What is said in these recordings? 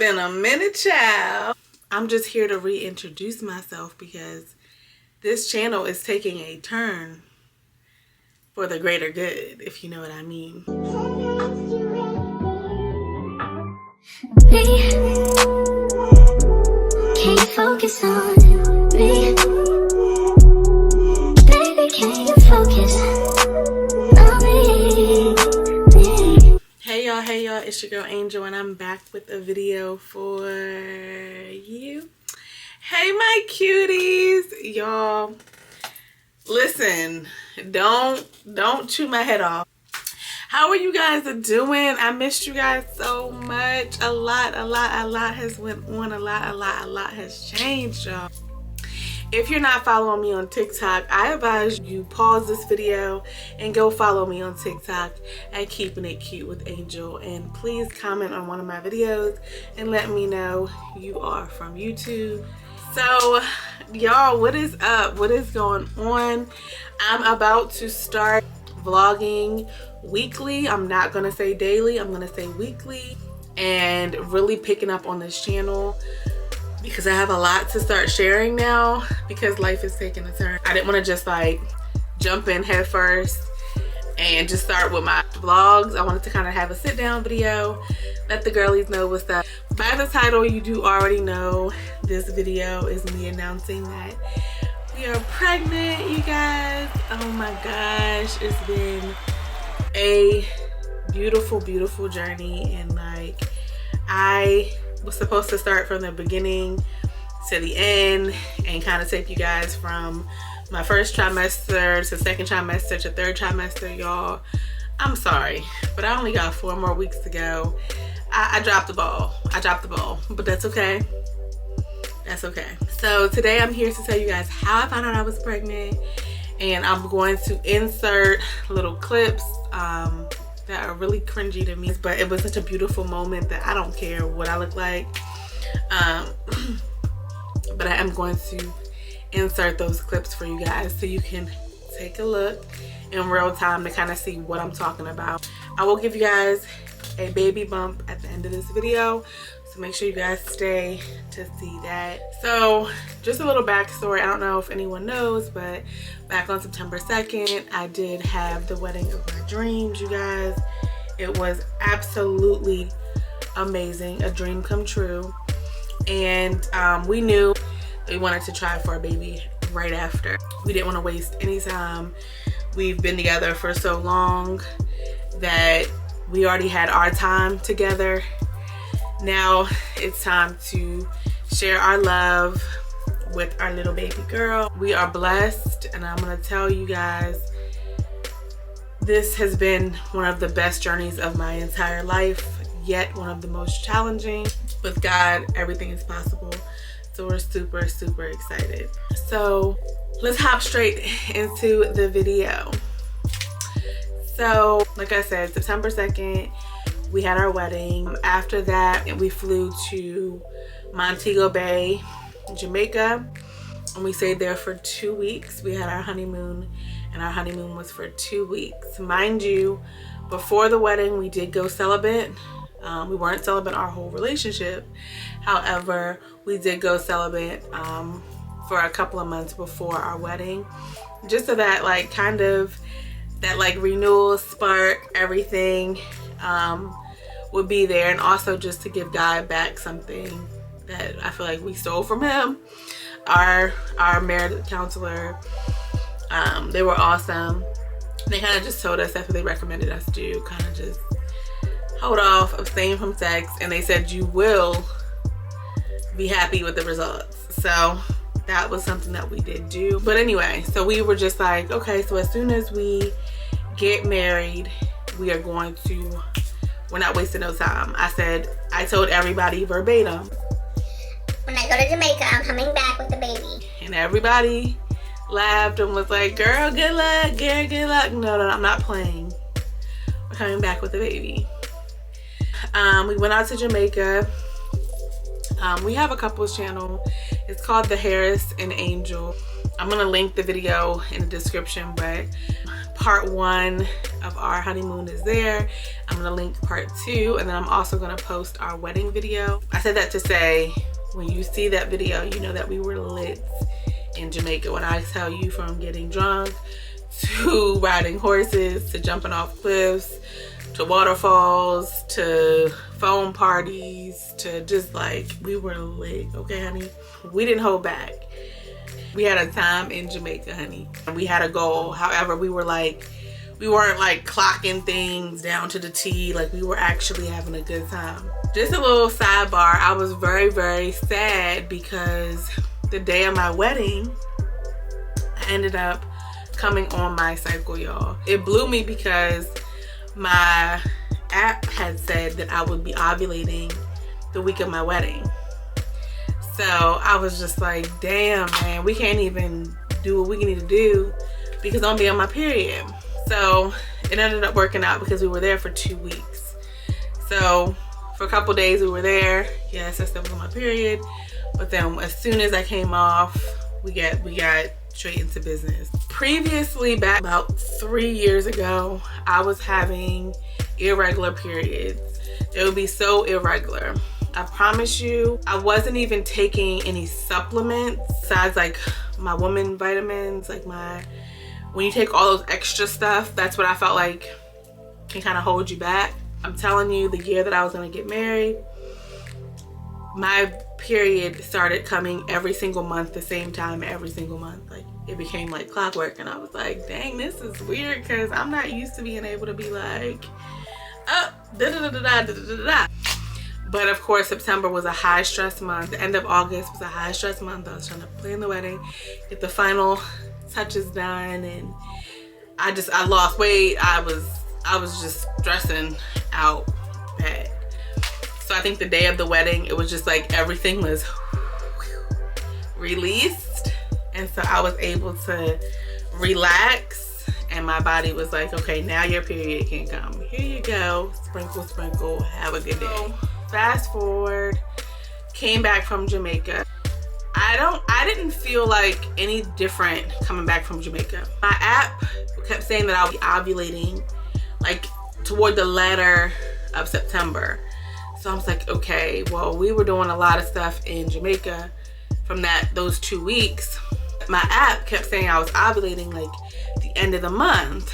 been a minute, child. I'm just here to reintroduce myself because this channel is taking a turn for the greater good, if you know what I mean. Can you focus on me? Baby, can you focus on me? Hey y'all, it's your girl Angel and I'm back with a video for you. Hey my cuties, y'all. Listen, don't chew my head off. How are you guys doing? I missed you guys so much. A lot has went on. A lot has changed, y'all. If you're not following me on TikTok, I advise you pause this video and go follow me on TikTok at Keeping It Cute with Angel. And please comment on one of my videos and let me know you are from YouTube. So y'all, what is up? What is going on? I'm about to start vlogging weekly. I'm not gonna say daily, I'm gonna say weekly, and really picking up on this channel because I have a lot to start sharing now because life is taking a turn. I didn't want to just like jump in head first and just start with my vlogs. I wanted to kind of have a sit down video, let the girlies know what's up. By the title, you do already know this video is me announcing that we are pregnant, you guys. Oh my gosh, it's been a beautiful journey, and like I was supposed to start from the beginning to the end and kind of take you guys from my first trimester to second trimester to third trimester. Y'all, I'm sorry, but I only got 4 more weeks to go. I dropped the ball. But that's okay. That's okay. So today I'm here to tell you guys how I found out I was pregnant, and I'm going to insert little clips that are really cringy to me, but it was such a beautiful moment that I don't care what I look like. But I am going to insert those clips for you guys so you can take a look in real time to kind of see what I'm talking about. I will give you guys a baby bump at the end of this video, so make sure you guys stay to see that. So just a little backstory. I don't know if anyone knows, but back on September 2nd, I did have the wedding of my dreams, you guys. It was absolutely amazing, a dream come true. And we knew we wanted to try for a baby right after. We didn't want to waste any time. We've been together for so long that we already had our time together. Now it's time to share our love with our little baby girl. We are blessed, and I'm gonna tell you guys, this has been one of the best journeys of my entire life, yet one of the most challenging. With God, everything is possible. So we're super excited. So let's hop straight into the video. So like I said, September 2nd, we had our wedding. After that, we flew to Montego Bay, Jamaica, and we stayed there for 2 weeks. We had our honeymoon, and our honeymoon was for 2 weeks. Mind you, before the wedding, we did go celibate. We weren't celibate our whole relationship. However, we did go celibate for a couple of months before our wedding, just so that like kind of that like renewal spark, everything would be there, and also just to give God back something that I feel like we stole from him. Our marriage counselor, they were awesome. They kind of just told us, after they recommended us to kind of just hold off, abstain from sex, and they said you will be happy with the results. So that was something that we did do. But anyway, so we were just like, okay, so as soon as we get married, we are going to, we're not wasting no time. I told everybody verbatim, when I go to Jamaica, I'm coming back with the baby. and everybody laughed and was like, girl, good luck, girl, good luck. No, I'm not playing. We're coming back with the baby. We went out to Jamaica. We have a couples channel. It's called The Harris and Angel. I'm gonna link the video in the description, but part 1 of our honeymoon is there. I'm gonna link part 2, and then I'm also gonna post our wedding video. I said that to say, when you see that video, you know that we were lit in Jamaica. When I tell you, from getting drunk to riding horses to jumping off cliffs to waterfalls to foam parties to just like, we were lit, okay honey? We didn't hold back. We had a time in Jamaica, honey. We had a goal. However, we weren't like clocking things down to the T. Like, we were actually having a good time. Just a little sidebar, I was very, very sad because the day of my wedding, I ended up coming on my cycle, y'all. It blew me because my app had said that I would be ovulating the week of my wedding. So I was just like, damn, man, we can't even do what we need to do because I'm be on my period. So it ended up working out because we were there for 2 weeks. So for a couple days we were there. Yes, I still was on my period. But then as soon as I came off, we got straight into business. Previously, back about 3 years ago, I was having irregular periods. It would be so irregular. I promise you, I wasn't even taking any supplements besides like my woman vitamins, like when you take all those extra stuff, that's what I felt like can kind of hold you back. I'm telling you, the year that I was gonna get married, my period started coming every single month, the same time every single month. Like, it became like clockwork, and I was like, dang, this is weird because I'm not used to being able to be like, oh, da-da-da-da-da-da-da-da. But of course, September was a high stress month. The end of August was a high stress month. I was trying to plan the wedding, get the final touches done, and I lost weight. I was just stressing out bad. So I think the day of the wedding, it was just like everything was released, and so I was able to relax, and my body was like, okay, now your period can come. Here you go, sprinkle, sprinkle, have a good day. Fast forward, came back from Jamaica. I didn't feel like any different coming back from Jamaica. My app kept saying that I'll be ovulating like toward the latter of September. So I was like, okay, well, we were doing a lot of stuff in Jamaica from those 2 weeks. My app kept saying I was ovulating like the end of the month.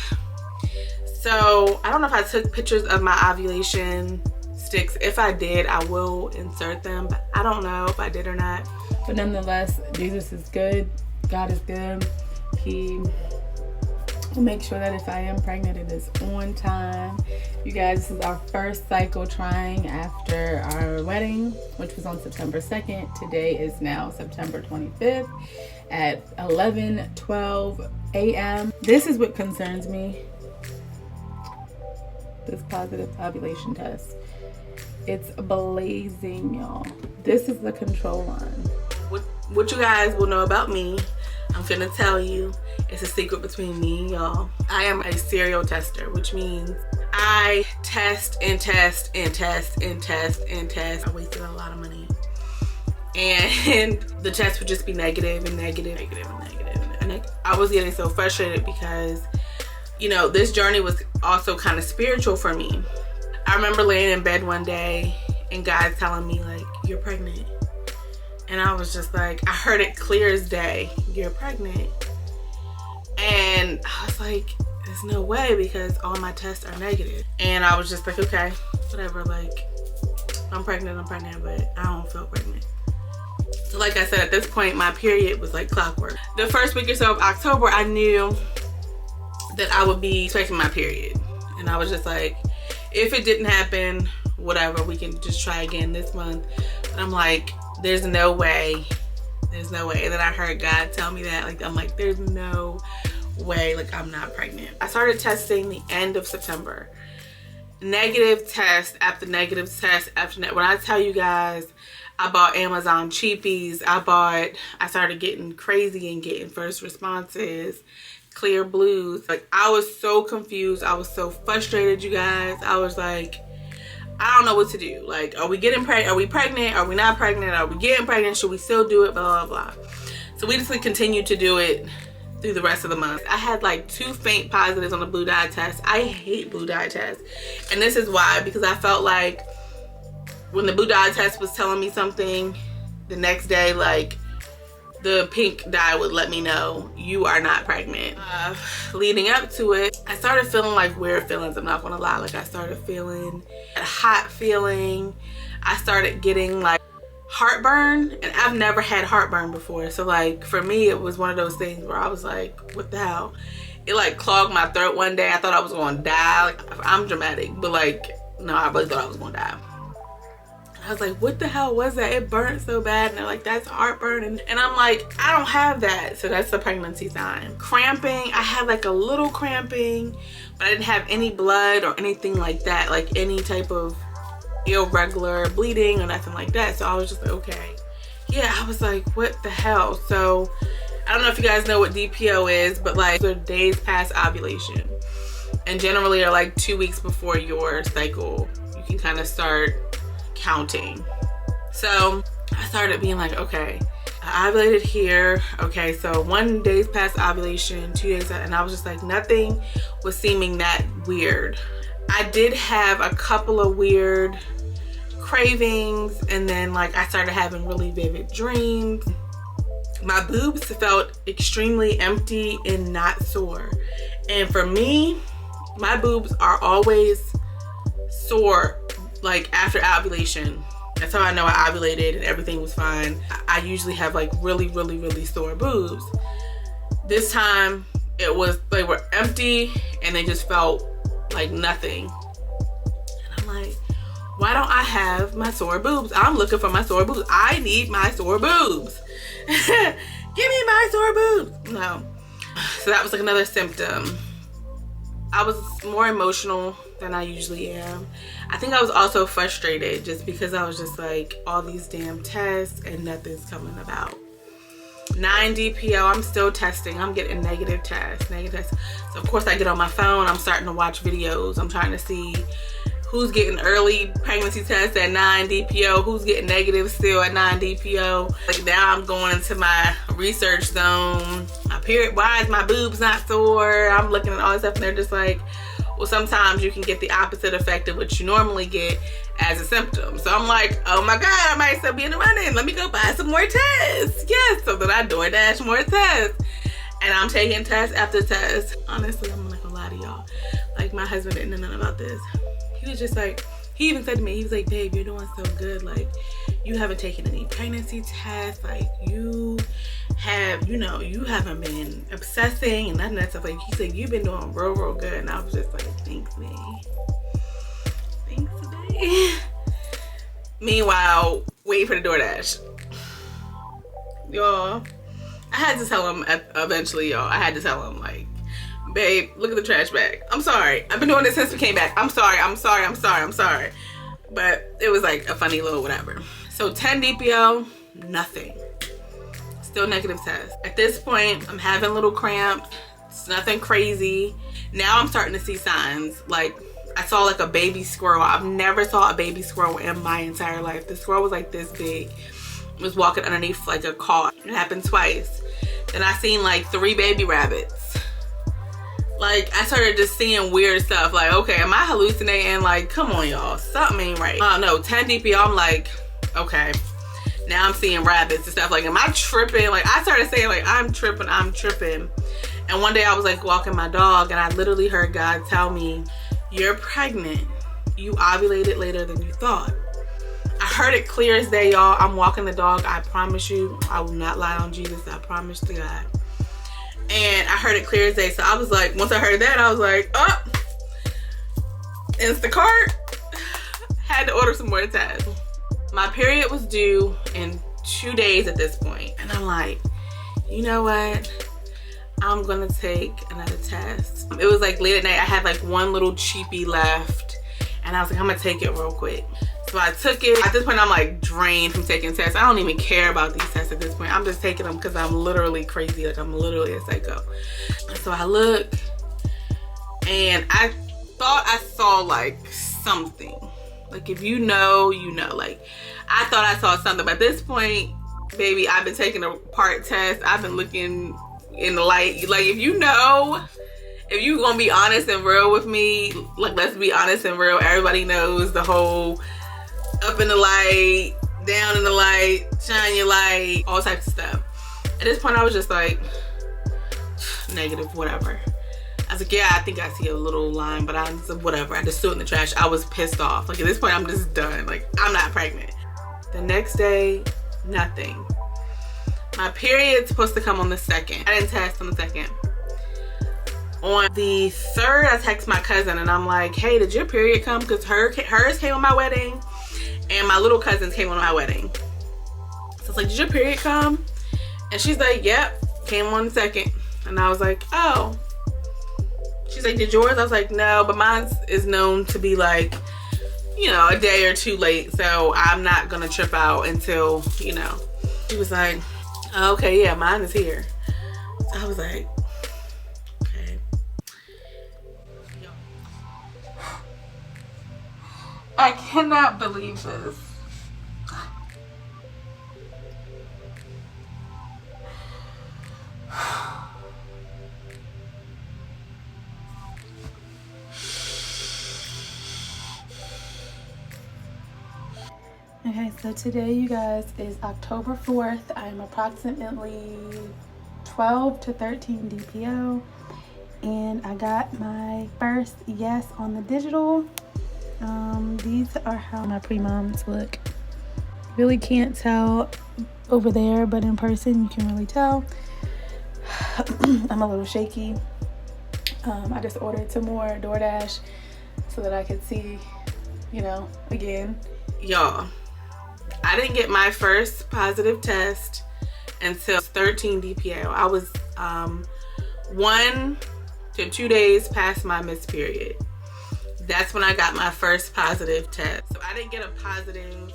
So I don't know if I took pictures of my ovulation sticks. If I did, I will insert them, but I don't know if I did or not. But nonetheless, Jesus is good. God is good. He will make sure that if I am pregnant, it is on time. You guys, this is our first cycle trying after our wedding, which was on September 2nd. Today is now September 25th at 11:12 a.m. This is what concerns me. This positive ovulation test. It's blazing, y'all. This is the control line. What you guys will know about me, I'm gonna tell you. It's a secret between me and y'all. I am a serial tester, which means I test and test and test and test and test. I wasted a lot of money. And the test would just be negative and negative, negative and negative. And I was getting so frustrated because, you know, this journey was also kind of spiritual for me. I remember laying in bed one day and God telling me, like, you're pregnant. And I was just like, I heard it clear as day, you're pregnant. And I was like, there's no way because all my tests are negative. And I was just like, okay, whatever, like, I'm pregnant, but I don't feel pregnant. So like I said, at this point, my period was like clockwork. The first week or so of October, I knew that I would be expecting my period. And I was just like, if it didn't happen, whatever, we can just try again this month. But I'm like, there's no way. There's no way. And then I heard God tell me that. Like, I'm like, there's no way. Like, I'm not pregnant. I started testing the end of September. Negative test after negative test after when I tell you guys, I bought Amazon cheapies. I started getting crazy and getting first responses, clear blues. Like, I was so confused. I was so frustrated, you guys. I was like, I don't know what to do. Like, are we getting pregnant? Are we pregnant? Are we not pregnant? Are we getting pregnant? Should we still do it? Blah, blah, blah. So we just continued to do it through the rest of the month. I had like 2 faint positives on the blue dye test. I hate blue dye tests. And this is why, because I felt like when the blue dye test was telling me something, the next day, like, the pink dye would let me know you are not pregnant. Leading up to it, I started feeling like weird feelings. I'm not gonna lie. Like, I started feeling a hot feeling. I started getting like heartburn, and I've never had heartburn before. So like, for me, it was one of those things where I was like, what the hell? It like clogged my throat one day. I thought I was gonna die. Like, I'm dramatic, but like, no, I really thought I was gonna die. I was like, what the hell was that? It burnt so bad. And they're like, that's heartburn. And I'm like, I don't have that. So that's the pregnancy sign. Cramping, I had like a little cramping, but I didn't have any blood or anything like that. Like any type of irregular bleeding or nothing like that. So I was just like, okay. Yeah, I was like, what the hell? So I don't know if you guys know what DPO is, but like the days past ovulation. And generally are like 2 weeks before your cycle. You can kind of start counting. So I started being like, okay, I ovulated here. Okay, so 1 day past ovulation, 2 days, and I was just like, nothing was seeming that weird. I did have a couple of weird cravings, and then like I started having really vivid dreams. My boobs felt extremely empty and not sore. And for me, my boobs are always sore like after ovulation. That's how I know I ovulated and everything was fine. I usually have like really sore boobs. This time it was, they were empty and they just felt like nothing. And I'm like, why don't I have my sore boobs? I'm looking for my sore boobs. I need my sore boobs. Give me my sore boobs. No. So that was like another symptom. I was more emotional than I usually am. I think I was also frustrated just because I was just like, all these damn tests and nothing's coming about. 9 DPO, I'm still testing. I'm getting negative tests. So of course I get on my phone, I'm starting to watch videos. I'm trying to see who's getting early pregnancy tests at 9 DPO, who's getting negative still at 9 DPO. Like now I'm going into my research zone. My period, why is my boobs not sore? I'm looking at all this stuff and they're just like, well, sometimes you can get the opposite effect of what you normally get as a symptom. So I'm like, oh my God, I might still be in the running. Let me go buy some more tests. Yes, so that I DoorDash more tests. And I'm taking test after test. Honestly, I'm not gonna lie to y'all. Like my husband didn't know nothing about this. He was just like, he even said to me, he was like, babe, you're doing so good. Like you haven't taken any pregnancy tests. Like you have, you know, you haven't been obsessing and nothing that stuff. Like he said, you've been doing real good. And I was just like, thanks, me. Thanks, today. Meanwhile, waiting for the DoorDash. Y'all, I had to tell him eventually, y'all. I had to tell him, like, babe, look at the trash bag. I'm sorry. I've been doing this since we came back. I'm sorry. But it was like a funny little whatever. So 10 DPO, nothing. Still negative test. At this point, I'm having little cramps. It's nothing crazy. Now I'm starting to see signs. Like I saw like a baby squirrel. I've never saw a baby squirrel in my entire life. The squirrel was like this big. It was walking underneath like a car. It happened twice. Then I seen like 3 baby rabbits. Like I started just seeing weird stuff. Like, okay, am I hallucinating? Like, come on, y'all, something ain't right. No, 10 DPO, I'm like, okay. Now I'm seeing rabbits and stuff. Like, am I tripping? Like, I started saying, like, I'm tripping. And one day I was, like, walking my dog, and I literally heard God tell me, you're pregnant. You ovulated later than you thought. I heard it clear as day, y'all. I'm walking the dog. I promise you, I will not lie on Jesus. I promise to God. And I heard it clear as day. So I was like, once I heard that, I was like, oh, Instacart. Had to order some more tests. My period was due in 2 days at this point. And I'm like, you know what? I'm gonna take another test. It was like late at night. I had like one little cheapie left. And I was like, I'm gonna take it real quick. So I took it. At this point, I'm like drained from taking tests. I don't even care about these tests at this point. I'm just taking them because I'm literally crazy. Like I'm literally a psycho. So I look and I thought I saw like something. Like if you know, you know. Like I thought I saw something. But at this point, baby, I've been taking a part test. I've been looking in the light. Like, if you know, if you gonna be honest and real with me, like, let's be honest and real. Everybody knows the whole up in the light, down in the light, shine your light, all types of stuff. At this point, I was just like, negative, whatever. I was like, yeah, I think I see a little line, but I was like, whatever. I just threw it in the trash. I was pissed off. Like, at this point, I'm just done. Like, I'm not pregnant. The next day, nothing. My period's supposed to come on the 2nd. I didn't test on the 2nd. On the 3rd, I text my cousin and I'm like, hey, did your period come? Because hers came on my wedding and my little cousins came on my wedding. So it's like, did your period come? And she's like, yep, came on the 2nd. And I was like, oh. She's like, did yours? I was like, no, but mine is known to be like, you know, a day or two late. So I'm not going to trip out until, you know. She was like, oh, okay, yeah, mine is here. So I was like, okay. I cannot believe this. Okay, so today, you guys, is October 4th. I'm approximately 12 to 13 DPO, and I got my first yes on the digital. These are how my pre-moms look. Really can't tell over there, but in person you can really tell. I'm a little shaky. I just ordered some more DoorDash so that I could see, you know, again. Y'all, I didn't get my first positive test until 13 DPO. I was 1 to 2 days past my missed period. That's when I got my first positive test. So I didn't get a positive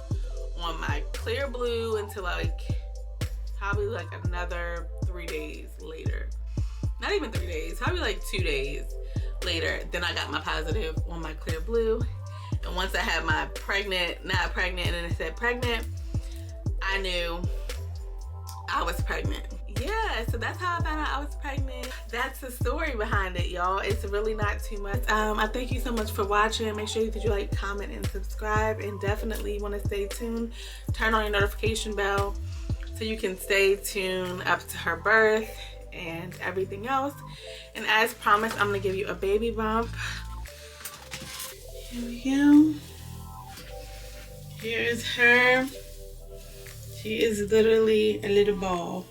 on my clear blue until like probably like another 3 days later. Not even 3 days, probably like 2 days later. Then I got my positive on my clear blue. And once I had my pregnant, not pregnant, and then it said pregnant, I knew I was pregnant. Yeah, so that's how I found out I was pregnant. That's the story behind it, y'all. It's really not too much. I thank you so much for watching. Make sure that you like, comment, and subscribe. And definitely want to stay tuned. Turn on your notification bell so you can stay tuned up to her birth and everything else. And as promised, I'm going to give you a baby bump. Here we go. Here's her. She is literally a little ball.